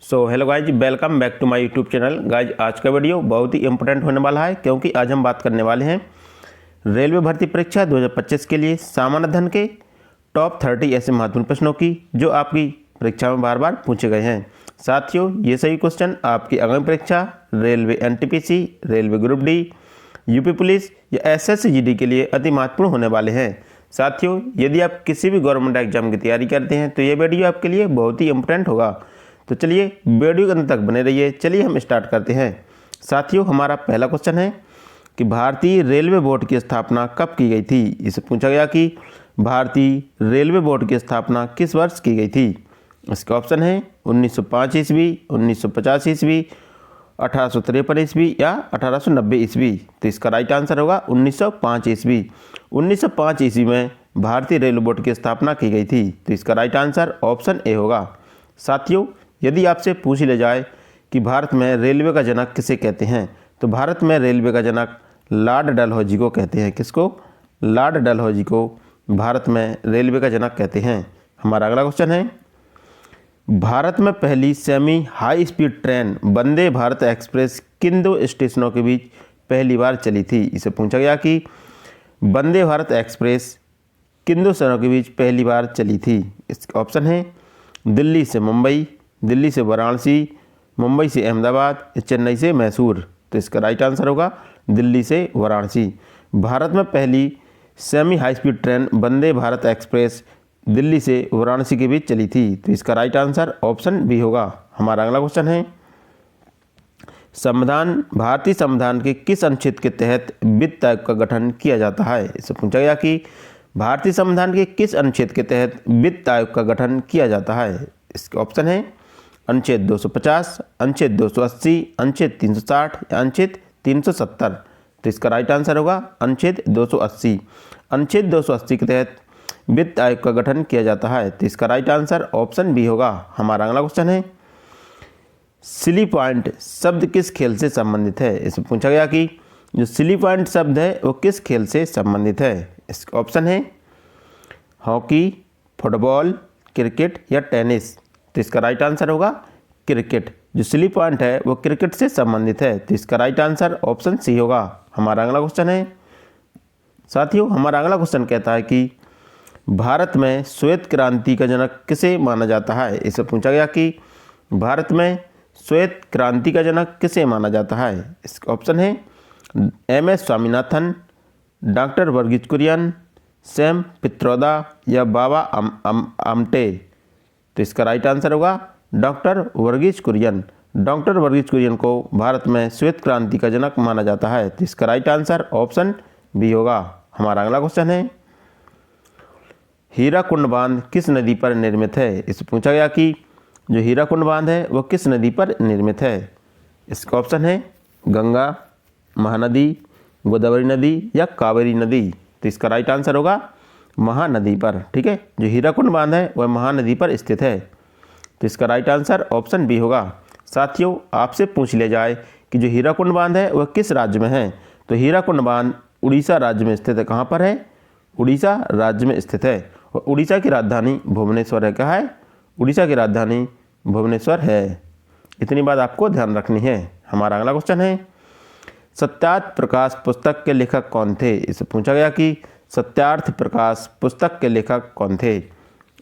Hello guys, welcome back to my YouTube channel. Guys, आज का video बहुत ही important होने वाला है क्योंकि आज हम बात करने वाले हैं रेलवे भर्ती परीक्षा 2025 के लिए सामान्य अध्ययन के टॉप 30 ऐसे महत्वपूर्ण प्रश्नों की जो आपकी परीक्षा में बार बार पूछे गए हैं। साथियों, ये सभी क्वेश्चन आपकी आगामी परीक्षा railway NTPC, railway group D, UP police या एसएससी के लिए अति महत्वपूर्ण होने वाले हैं। साथियों, यदि आप किसी भी गवर्नमेंट एग्जाम की तैयारी करते हैं तो ये वीडियो आपके लिए बहुत ही इंपॉर्टेंट होगा। तो चलिए वीडियो के अंत तक बने रहिए। चलिए हम स्टार्ट करते हैं। साथियों, हमारा पहला क्वेश्चन है कि भारतीय रेलवे बोर्ड की स्थापना कब की गई थी। इसे पूछा गया कि भारतीय रेलवे बोर्ड की स्थापना किस वर्ष की गई थी। इसका ऑप्शन है 1905 ईस्वी, 1950 ईस्वी, 1853 ईस्वी या 1890 ईस्वी। तो इसका राइट आंसर होगा 1905 ईस्वी। 1905 ईस्वी में भारतीय रेलवे बोर्ड की स्थापना की गई थी। तो इसका राइट आंसर ऑप्शन ए होगा। साथियों, यदि आपसे पूछ लिया जाए कि भारत में रेलवे का जनक किसे कहते हैं तो भारत में रेलवे का जनक लॉर्ड डलहौजी को कहते हैं। किसको? लॉर्ड डलहौजी को भारत में रेलवे का जनक कहते हैं। हमारा अगला क्वेश्चन है, भारत में पहली semi high speed train Vande Bharat express किन दो स्टेशनों के बीच पहली बार चली थी। इसे पूछा गया कि वंदे भारत एक्सप्रेस किन दो शहरों के बीच पहली बार चली थी। इसका ऑप्शन है दिल्ली से मुंबई, दिल्ली से वाराणसी, मुंबई से अहमदाबाद, चेन्नई से मैसूर। तो इसका राइट आंसर होगा दिल्ली से वाराणसी। भारत में पहली semi high speed train Vande Bharat express Delhi से वाराणसी के बीच चली थी। तो इसका राइट आंसर ऑप्शन बी होगा। हमारा अगला क्वेश्चन है, भारतीय संविधान के किस अनुच्छेद के तहत वित्त आयोग का गठन किया जाता है। इससे पूछा गया कि भारतीय संविधान के किस अनुच्छेद के तहत वित्त आयोग का गठन किया जाता है। इसके ऑप्शन है अनुच्छेद 250, अनुच्छेद 280, अनुच्छेद 360 या अनुच्छेद 370। तो इसका राइट आंसर होगा अनुच्छेद 280। अनुच्छेद 280 के तहत वित्त आयोग का गठन किया जाता है। तो इसका राइट आंसर ऑप्शन बी होगा। हमारा अगला क्वेश्चन है, सिली पॉइंट शब्द किस खेल से संबंधित है। इसमें पूछा गया कि जो सिली पॉइंट शब्द है वो किस खेल से संबंधित है। इसका ऑप्शन है हॉकी, फुटबॉल, क्रिकेट या टेनिस। तो इसका राइट आंसर होगा क्रिकेट। जो सिली पॉइंट है वो क्रिकेट से संबंधित है। तो इसका राइट आंसर ऑप्शन सी होगा। हमारा अगला क्वेश्चन है, साथियों, हमारा अगला क्वेश्चन कहता है कि भारत में श्वेत क्रांति का जनक किसे माना जाता है। इससे पूछा गया कि भारत में श्वेत क्रांति का जनक किसे माना जाता है। इसका ऑप्शन है MS स्वामीनाथन, डॉक्टर वर्गीज कुरियन, सैम पित्रोदा या बाबा आमटे। तो इसका राइट आंसर होगा डॉक्टर वर्गीज कुरियन। डॉक्टर वर्गीज कुरियन को भारत में श्वेत क्रांति का जनक माना जाता है। तो इसका राइट आंसर ऑप्शन बी होगा। हमारा अगला क्वेश्चन है, हीराकुंड बांध किस नदी पर निर्मित है। इससे पूछा गया कि जो हीराकुंड बांध है वो किस नदी पर निर्मित है। इसका ऑप्शन है गंगा, महानदी, गोदावरी नदी या कावेरी नदी। तो इसका राइट आंसर होगा महानदी पर। ठीक है, जो हीराकुंड बांध है वह महानदी पर स्थित है। तो इसका राइट आंसर ऑप्शन बी होगा। साथियों, आपसे पूछ लिया जाए कि जो हीराकुंड बांध है वह किस राज्य में है तो हीराकुंड बांध उड़ीसा राज्य में स्थित है। कहाँ पर है? उड़ीसा राज्य में स्थित है। और उड़ीसा की राजधानी भुवनेश्वर है। क्या है? उड़ीसा की राजधानी भुवनेश्वर है। इतनी बात आपको ध्यान रखनी है। हमारा अगला क्वेश्चन है, सत्यार्थ प्रकाश पुस्तक के लेखक कौन थे। इसे पूछा गया कि सत्यार्थ प्रकाश पुस्तक के लेखक कौन थे।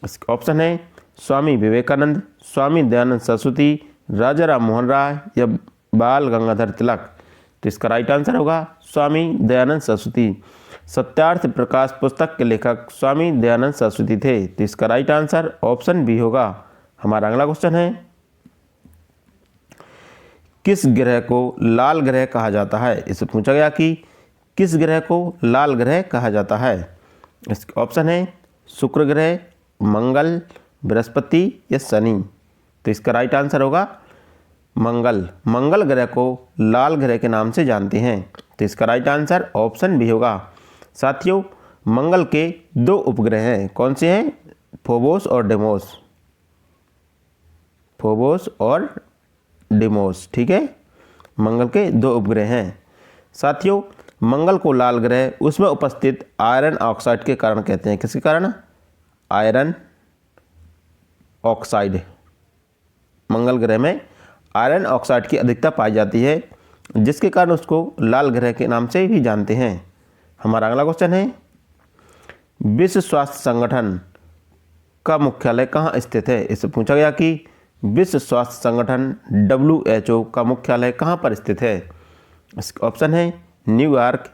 इसका ऑप्शन है स्वामी विवेकानंद, स्वामी दयानंद सरस्वती, राजा राम मोहन राय या बाल गंगाधर तिलक। तो इसका राइट आंसर होगा स्वामी दयानंद सरस्वती। सत्यार्थ प्रकाश पुस्तक के लेखक स्वामी दयानंद सरस्वती थे। तो इसका राइट आंसर ऑप्शन बी होगा। हमारा अगला क्वेश्चन है, किस ग्रह को लाल ग्रह कहा जाता है। इसे पूछा गया कि किस ग्रह को लाल ग्रह कहा जाता है। इसका ऑप्शन है शुक्र ग्रह, मंगल, बृहस्पति या शनि। तो इसका राइट आंसर होगा मंगल। मंगल ग्रह को लाल ग्रह के नाम से जानते हैं। तो इसका राइट आंसर ऑप्शन बी होगा। साथियों, मंगल के दो उपग्रह हैं। कौन से हैं? फोबोस और डेमोस। फोबोस और डेमोस। ठीक है, मंगल के दो उपग्रह हैं। साथियों, मंगल को लाल ग्रह उसमें उपस्थित आयरन ऑक्साइड के कारण कहते हैं। किसके कारण? Iron oxide. मंगल ग्रह में आयरन ऑक्साइड की अधिकता पाई जाती है, जिसके कारण उसको लाल ग्रह के नाम से भी जानते हैं। हमारा अगला क्वेश्चन है, विश्व स्वास्थ्य संगठन का मुख्यालय कहाँ स्थित है। इससे पूछा गया कि विश्व स्वास्थ्य संगठन WHO का मुख्यालय कहाँ पर स्थित है। इसका ऑप्शन है न्यूयॉर्क,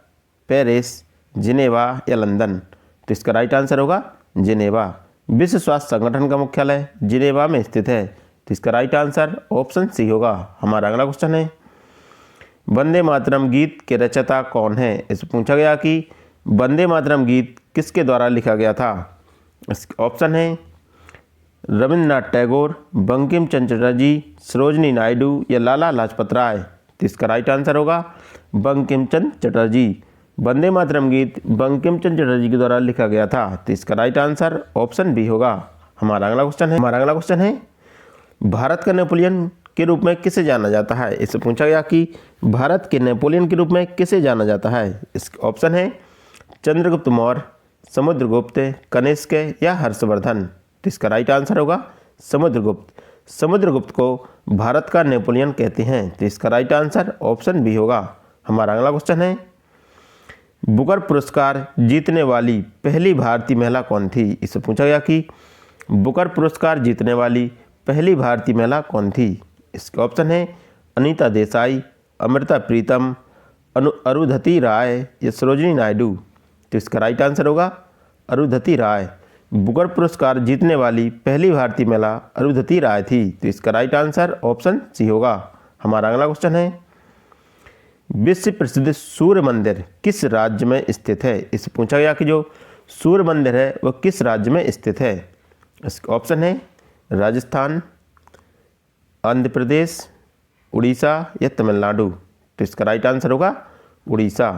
पेरिस, जिनेवा या लंदन। तो इसका राइट आंसर होगा जिनेवा। विश्व स्वास्थ्य संगठन का मुख्यालय जिनेवा में स्थित है। तो इसका राइट आंसर ऑप्शन सी होगा। हमारा अगला क्वेश्चन है, वंदे मातरम गीत के रचयिता कौन है। इससे पूछा गया कि वंदे मातरम गीत किसके द्वारा लिखा गया था। इसका ऑप्शन है रविंद्रनाथ टैगोर, बंकिम चंद्र चटर्जी, सरोजनी नायडू या लाला लाजपत राय। तो इसका राइट आंसर होगा बंकिम चंद्र चटर्जी। वंदे मातरम गीत बंकिम चंद्र चटर्जी के द्वारा लिखा गया था। तो इसका राइट आंसर ऑप्शन बी होगा। हमारा अगला क्वेश्चन है, भारत का नेपोलियन के रूप में किसे जाना जाता है। इससे पूछा गया कि भारत के नेपोलियन के रूप में किसे जाना जाता है। इसका ऑप्शन है चंद्रगुप्त मौर्य, समुद्रगुप्त, कनिष्क या हर्षवर्धन। तो इसका राइट आंसर होगा समुद्रगुप्त। समुद्रगुप्त को भारत का नेपोलियन कहते हैं। तो इसका राइट आंसर ऑप्शन बी होगा। हमारा अगला क्वेश्चन है, बुकर पुरस्कार जीतने वाली पहली भारतीय महिला कौन थी। इससे पूछा गया कि बुकर पुरस्कार जीतने वाली पहली भारतीय महिला कौन थी। इसके ऑप्शन है अनीता देसाई, अमृता प्रीतम, अरुंधति राय या सरोजिनी नायडू। तो इसका राइट आंसर होगा अरुंधति राय। बुकर पुरस्कार जीतने वाली पहली भारतीय महिला अरुंधति राय थी। तो इसका राइट आंसर ऑप्शन सी होगा। हमारा अगला क्वेश्चन है, विश्व प्रसिद्ध सूर्य मंदिर किस राज्य में स्थित है। इससे पूछा गया कि जो सूर्य मंदिर है वह किस राज्य में स्थित है। इसका ऑप्शन है राजस्थान, आंध्र प्रदेश, उड़ीसा या तमिलनाडु। तो इसका राइट आंसर होगा उड़ीसा।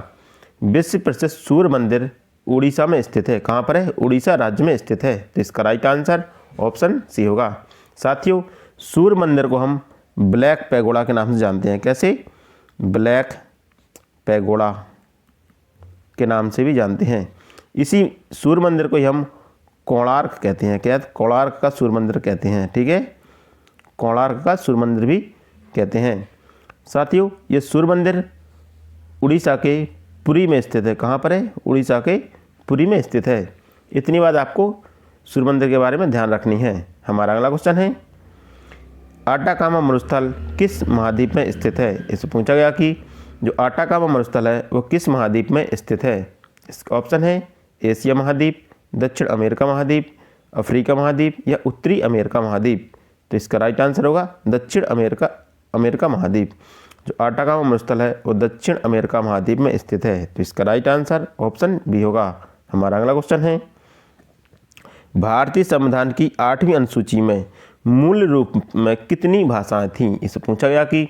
विश्व प्रसिद्ध सूर्य मंदिर उड़ीसा में स्थित है। कहाँ पर है, उड़ीसा राज्य में स्थित है। तो इसका राइट आंसर ऑप्शन सी होगा। साथियों, सूर्य मंदिर को हम ब्लैक पैगोडा के नाम से जानते हैं। कैसे, ब्लैक पैगोडा के नाम से भी जानते हैं। इसी सूर्य मंदिर को ही हम कोणार्क कहते हैं। क्या, कोणार्क का सूर्य मंदिर कहते हैं। ठीक है, कोणार्क का सूर्य मंदिर भी कहते हैं। साथियों, ये सूर्य मंदिर उड़ीसा के पुरी में स्थित है। कहाँ पर है, उड़ीसा के पुरी में स्थित है। इतनी बात आपको सूर्य मंदिर के बारे में ध्यान रखनी है। हमारा अगला क्वेश्चन है, आटाकामा मरुस्थल किस महाद्वीप में स्थित है। इससे पूछा गया कि जो आटाकामा मरुस्थल है वो किस महाद्वीप में स्थित है। इसका ऑप्शन है एशिया महाद्वीप, दक्षिण अमेरिका महाद्वीप, अफ्रीका महाद्वीप या उत्तरी अमेरिका महाद्वीप। तो इसका राइट आंसर होगा दक्षिण अमेरिका महाद्वीप। जो आटाकामा मरुस्थल है वो दक्षिण अमेरिका महाद्वीप में स्थित है। तो इसका राइट आंसर ऑप्शन बी होगा। हमारा अगला क्वेश्चन है, भारतीय संविधान की 8वीं अनुसूची में मूल रूप में कितनी भाषाएं थीं। इससे पूछा गया कि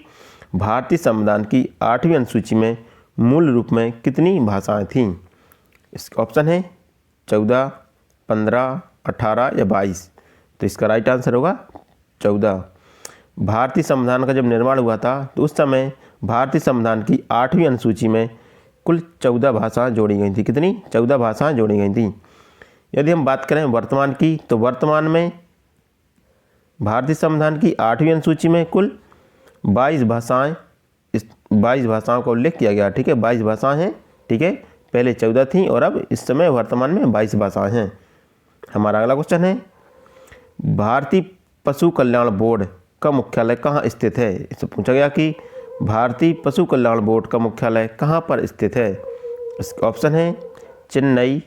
भारतीय संविधान की 8वीं अनुसूची में मूल रूप में कितनी भाषाएं थीं। इसका ऑप्शन है 14, 15, 18 या 22। तो इसका राइट आंसर होगा 14। भारतीय संविधान का जब निर्माण हुआ था तो उस समय भारतीय संविधान की 8वीं अनुसूची में कुल 14 भाषाएं जोड़ी गई थी। कितनी, 14 भाषाएं जोड़ी गई थी। यदि हम बात करें वर्तमान की, तो वर्तमान में भारतीय संविधान की 8वीं अनुसूची में कुल 22 भाषाएं, इस 22 भाषाओं का उल्लेख किया गया। ठीक है, 22 भाषाएं हैं। ठीक है, पहले 14 थीं और अब इस समय वर्तमान में 22 भाषाएं हैं। हमारा अगला क्वेश्चन है, भारतीय पशु कल्याण बोर्ड का मुख्यालय कहाँ स्थित है। इससे पूछा गया कि भारतीय पशु कल्याण बोर्ड का मुख्यालय कहाँ पर स्थित है। इसका ऑप्शन है चेन्नई,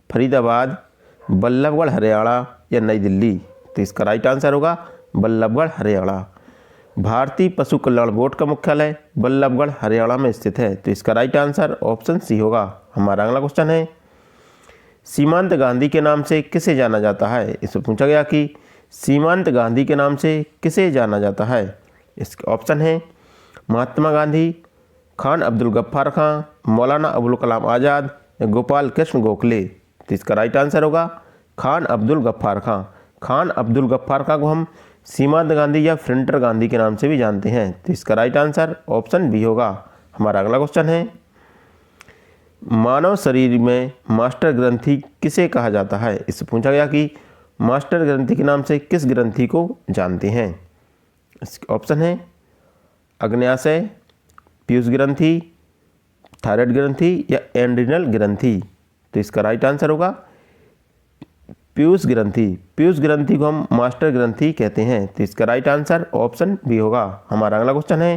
फरीदाबाद, बल्लभगढ़ हरियाणा या नई दिल्ली। तो इसका राइट आंसर होगा बल्लभगढ़ हरियाणा। भारतीय पशु कल्याण बोर्ड का मुख्यालय बल्लभगढ़ हरियाणा में स्थित है। तो इसका राइट आंसर ऑप्शन सी होगा। हमारा अगला क्वेश्चन है, सीमांत गांधी के नाम से किसे जाना जाता है। इससे पूछा गया कि सीमांत गांधी के नाम से किसे जाना जाता है। इसके ऑप्शन है महात्मा गांधी, खान अब्दुल गफ्फार खां, मौलाना अबुल कलाम आज़ाद या गोपाल कृष्ण गोखले। तो इसका राइट आंसर होगा खान अब्दुल गफ्फार खां। खान अब्दुल गफ्फार खां को हम सीमांत गांधी या फ्रंटर गांधी के नाम से भी जानते हैं। तो इसका राइट आंसर ऑप्शन बी होगा। हमारा अगला क्वेश्चन है, मानव शरीर में मास्टर ग्रंथि किसे कहा जाता है। इससे पूछा गया कि मास्टर ग्रंथि के नाम से किस ग्रंथि को जानते हैं। इसके ऑप्शन है अग्न्याशय, पीयूष ग्रंथि, थायराइड ग्रंथि या एंड्रिनल ग्रंथि। तो इसका राइट आंसर होगा पीयूष ग्रंथि। पीयूष ग्रंथि को हम मास्टर ग्रंथि कहते हैं। तो इसका राइट आंसर ऑप्शन बी होगा। हमारा अगला क्वेश्चन है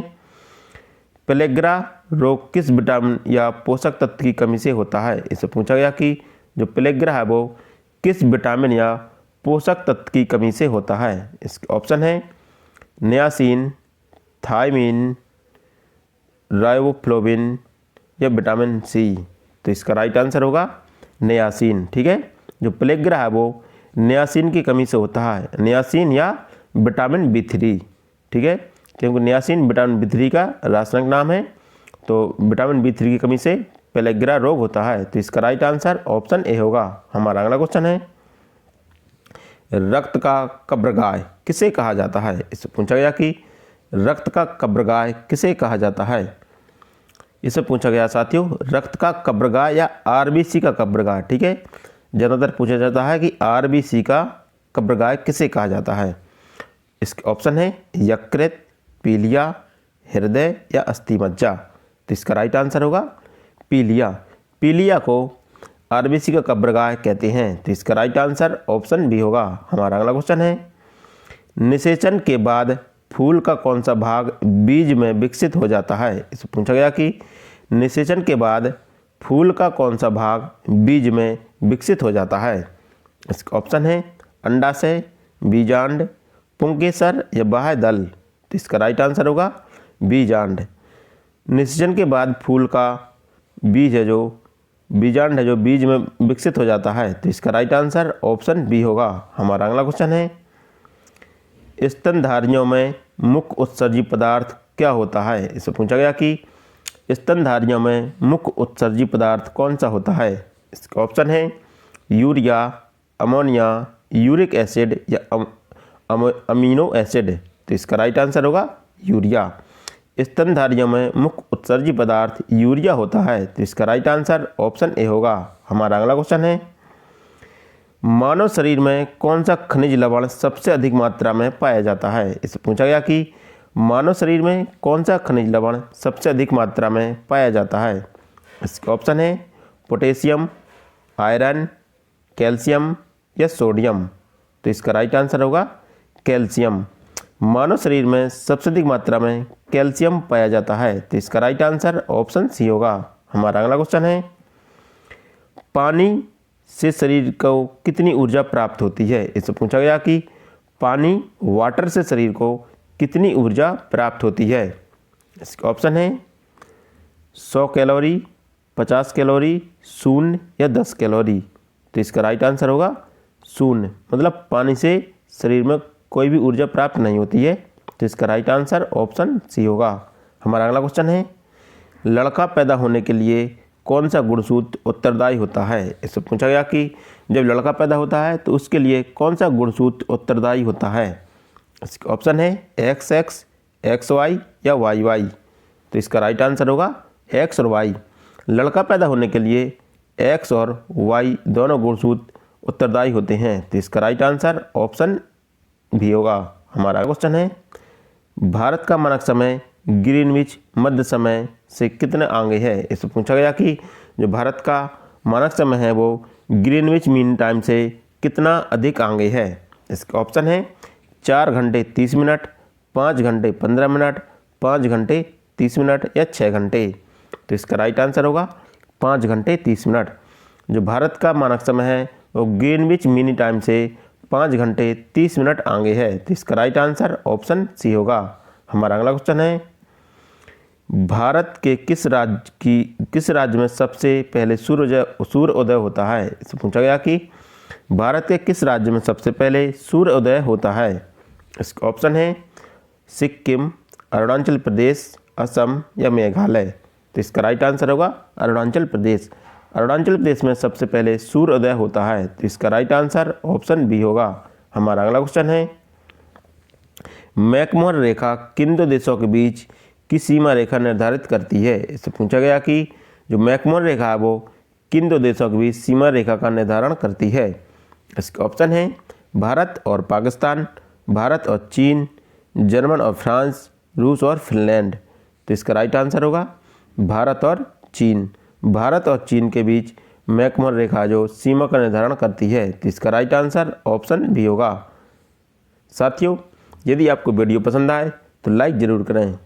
पेलेग्रा रोग किस विटामिन या पोषक तत्व की कमी से होता है। इससे पूछा गया कि जो पेलेग्रा है वो किस विटामिन या पोषक तत्व की कमी से होता है। इसके ऑप्शन है नियासिन, थायमीन, राइबोफ्लाविन या विटामिन सी। तो इसका राइट आंसर होगा नियासिन। ठीक है, जो पेलेग्रा है वो नियासिन की कमी से होता है, नियासिन या विटामिन B3। ठीक है, क्योंकि नियासिन विटामिन B3 का रासायनिक नाम है। तो विटामिन B3 की कमी से पेलेग्रा रोग होता है। तो इसका राइट आंसर ऑप्शन ए होगा। हमारा अगला क्वेश्चन है रक्त का कब्रगाह किसे कहा जाता है। इससे पूछा गया कि रक्त का कब्रगाह किसे कहा जाता है। इससे पूछा गया साथियों रक्त का कब्रगाह या RBC का कब्रगाह। ठीक है, ज़्यादातर पूछा जाता है कि RBC का कब्रगाह किसे कहा जाता है। इसके ऑप्शन है यकृत, पीलिया, हृदय या अस्थिमज्जा। तो इसका राइट आंसर होगा पीलिया। पीलिया को RBC का कब्रगाह कहते हैं। तो इसका राइट आंसर ऑप्शन बी होगा। हमारा अगला क्वेश्चन है निषेचन के बाद फूल का कौन सा भाग बीज में विकसित हो जाता है। इससे पूछा गया कि निषेचन के बाद फूल का कौन सा भाग बीज में विकसित हो जाता है। इसका ऑप्शन है अंडाशय, बीजांड, पुंकेसर या बाह्य दल। तो इसका राइट आंसर होगा बीजांड। निषेचन के बाद फूल का बीज है जो बीजांड है जो बीज में विकसित हो जाता है। तो इसका राइट आंसर ऑप्शन बी होगा। हमारा अगला क्वेश्चन है स्तनधारियों में मुख्य उत्सर्जी पदार्थ क्या होता है। इससे पूछा गया कि स्तनधारियों में मुख्य उत्सर्जी पदार्थ कौन सा होता है। इसका ऑप्शन है यूरिया, अमोनिया, यूरिक एसिड या अमीनो एसिड। तो इसका राइट आंसर होगा यूरिया। स्तनधारियों में मुख्य उत्सर्जी पदार्थ यूरिया होता है। तो इसका राइट आंसर ऑप्शन ए होगा। हमारा अगला क्वेश्चन है मानव शरीर में कौन सा खनिज लवण सबसे अधिक मात्रा में पाया जाता है। इससे पूछा गया कि मानव शरीर में कौन सा खनिज लवण सबसे अधिक मात्रा में पाया जाता है। इसका ऑप्शन है पोटेशियम, आयरन, कैल्शियम या सोडियम। तो इसका राइट आंसर होगा कैल्शियम। मानव शरीर में सबसे अधिक मात्रा में कैल्शियम पाया जाता है। तो इसका राइट आंसर ऑप्शन सी होगा। हमारा अगला क्वेश्चन है पानी से शरीर को कितनी ऊर्जा प्राप्त होती है। इससे पूछा गया कि पानी वाटर से शरीर को कितनी ऊर्जा प्राप्त होती है। इसका ऑप्शन है 100 कैलोरी, 50 कैलोरी, 0 या 10 कैलोरी। तो इसका राइट आंसर होगा 0, मतलब पानी से शरीर में कोई भी ऊर्जा प्राप्त नहीं होती है। तो इसका राइट आंसर ऑप्शन सी होगा। हमारा अगला क्वेश्चन है लड़का पैदा होने के लिए कौन सा गुणसूत्र उत्तरदायी होता है। इससे पूछा गया कि जब लड़का पैदा होता है तो उसके लिए कौन सा गुणसूत्र उत्तरदायी होता है। इसका ऑप्शन है XX, XY या YY। तो इसका राइट आंसर होगा X और Y। लड़का पैदा होने के लिए X और Y दोनों गुणसूत्र उत्तरदायी होते हैं। तो इसका राइट आंसर ऑप्शन भी होगा। हमारा क्वेश्चन है भारत का मानक समय ग्रीनविच मध्य समय से कितने आगे है। इससे पूछा गया कि जो भारत का मानक समय है वो ग्रीनविच मीन टाइम से कितना अधिक आगे है। इसका ऑप्शन है 4 घंटे 30 मिनट, 5 घंटे 15 मिनट, 5 घंटे 30 मिनट या 6 घंटे। तो इसका राइट आंसर होगा 5 घंटे 30 मिनट। जो भारत का मानक समय है वो ग्रीनविच मीन टाइम से 5 घंटे 30 मिनट आगे है। तो इसका राइट आंसर ऑप्शन सी होगा। हमारा अगला क्वेश्चन है भारत के किस राज्य में सबसे पहले सूर्योदय होता है। इससे पूछा गया कि भारत के किस राज्य में सबसे पहले सूर्योदय होता है। इसका ऑप्शन है सिक्किम, अरुणाचल प्रदेश, असम या मेघालय। तो इसका राइट आंसर होगा अरुणाचल प्रदेश। अरुणाचल प्रदेश में सबसे पहले सूर्योदय होता है। तो इसका राइट आंसर ऑप्शन बी होगा। हमारा अगला क्वेश्चन है मैकमोहन रेखा किन दो देशों के बीच की सीमा रेखा निर्धारित करती है। इससे पूछा गया कि जो मैकमोहन रेखा है वो किन दो देशों के बीच सीमा रेखा का निर्धारण करती है। इसका ऑप्शन है भारत और पाकिस्तान, भारत और चीन, जर्मन और फ्रांस, रूस और फिनलैंड। तो इसका राइट आंसर होगा भारत और चीन। भारत और चीन के बीच मैकमोहन रेखा जो सीमा का निर्धारण करती है, तो इसका राइट आंसर ऑप्शन बी होगा। साथियों, यदि आपको वीडियो पसंद आए तो लाइक ज़रूर करें।